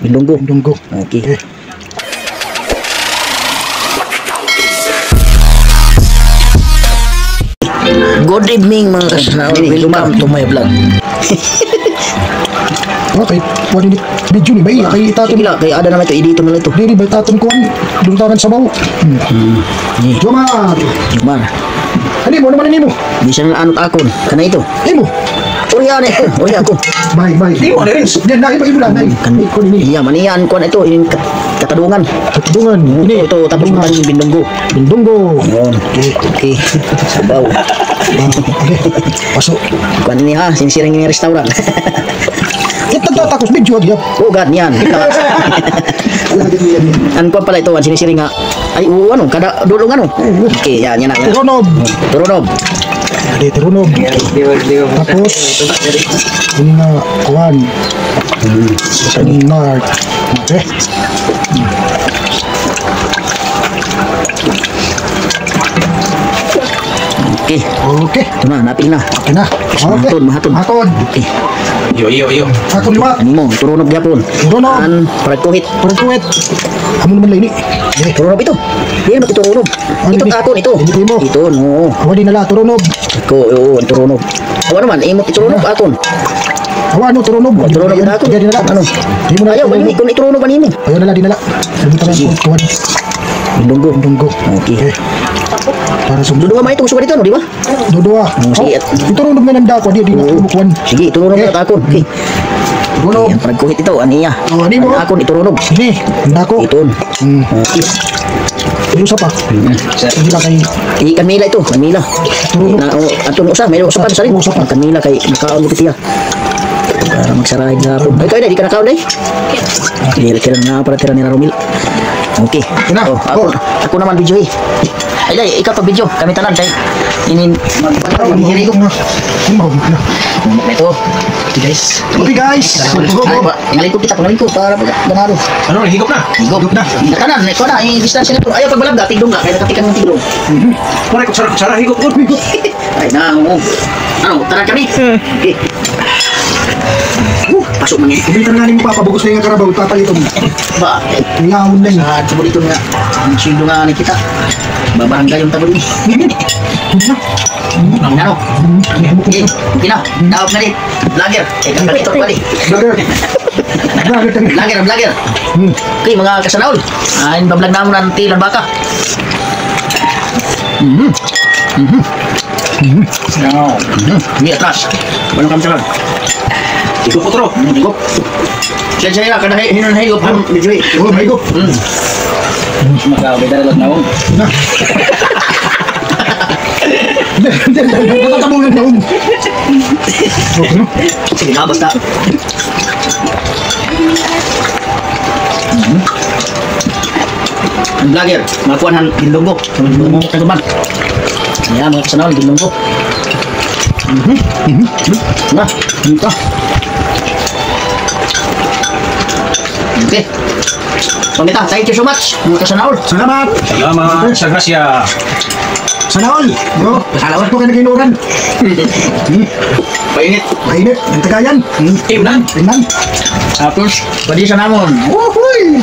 Bindunggo. Bindunggo. Okay. Good evening mga kasanaw. Welcome to my vlog. Okay, wala ni video ni bay kay taton. Sige lang, kaya ada naman ito, edito na lang ito. Dili bay taton ko duntaran sa baw. Jomar. Jumar, Ani mo naman nimo. di siya na anot akon. Kana ito. Imo. Uriyan eh. Uriyan ko. Bay. Imo na rin. Diyan na iba iba na. Kan Ko ni. iya manian ko na ito, yung katadungan. Katulungan. Ini ito tapos Katulungan. yung bindunggo. Bindunggo. Yun. Okay. Sabaw. Okay. Pasok. Kuan ini ha, sinisiring ini restaurant. Kita tatakos video gyap. Oh God, niyan. An ko pala ito, an sinisiring nga. Ay, ano, kada dulong ano. Okay, yan na. Turunob. Turunob. Ade turunob. Tapos ini na kuan. Sanar. Okay. Okay. Okay. Ito na, napil na. Okay na. Okay. Mahatod. Mahatod. Okay. Yo. Ako liwat. Ano mo, turunob gyapon. Turunob. An paragkuhit. Perkuet. Amo naman lay ni. Turunob ito. Di mo turunob. Ito akon ito. Hindi mo. Ito no. Awadi nala turunob. Ko, oo, turunob. Awa naman, imo turunob akon. Awano turunob. Turunob na ako. Jadi nala. Ano? Di mo na. Ayaw, wala ko iturunob ba nimo? Ayaw nala di nala. Sabi ka lang kuan. Bindunggo. Bindunggo. Okay. Para sa Dudua may itong suka dito, no, di ba? dudua. Sige. Turunob na nanda ko di na kumukuan. Sige, turunob na akon. Okay. Turunob. Yan, paragkuhit ito, aniya. Oh, di mo. Akon iturunob. Sini, nanda ko. Iton. Okay. Pero sa pa. Hindi ba kay Kanila ito, kanila. Turunob. Na, atong usa, mayroon usa pa sa rin. Usa pa. Kanila kay nakaon mo tiya. Para magsarahay na po. Ay, kayo na, di ka nakaon na tira na para tira ni Romil. Okay. Kina. Oh, ako naman video eh. Ay, dai, ikaw pa video. Kami tanan kay inin magpapahiri ko. Ito. Guys. Okay guys. Ingalingkod kita, pangalingkod para ganado. Ano, higop na? Higop na. Kanan, ikaw na, i-distance na ito. Ayaw pagbalag na, tigdong na, kaya nakatikan ng tigdong. Pare, kutsara, higop. Ay na, ano, tara kami. Okay. Pasok man yan. Kumitan nga ni mo papabugos na yung karabaw tataliton. Ba, Ngawon lang. sa tabo dito nga, ang sildo nga ni kita. Babahangga yung tabo dito. Ano? Okay, okay na. Tawag na rin. Vlogger. Kang bakit ito pali. Vlogger. Okay, mga kasanaol. Ayon ba vlog na mo ng tilang baka? Hindi atras. Walang kamsalan. Higop po, tro. Higop. Siya, kada hinon higop. Medyo eh. Oh, may go. Magkabay lang na ako. Na. Natatabong lang naon. Okay no? Sige na, basta. Ang vlogger, makuha ng Bindunggo. Mga kaguban. Ayan, mga kasanaw, Bindunggo. Na, dito. Okay. Pamita, thank you so much, mga kasanaw. Salamat. Salamat. Sa grasya. Sana all. Bro, salamat po kayo naginuran. Painit. Mainit. Ang tagayan. Timnan. Tingnan. Tapos, pwede siya namon. Uhuy.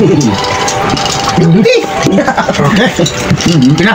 Hindi. Okay. Pina.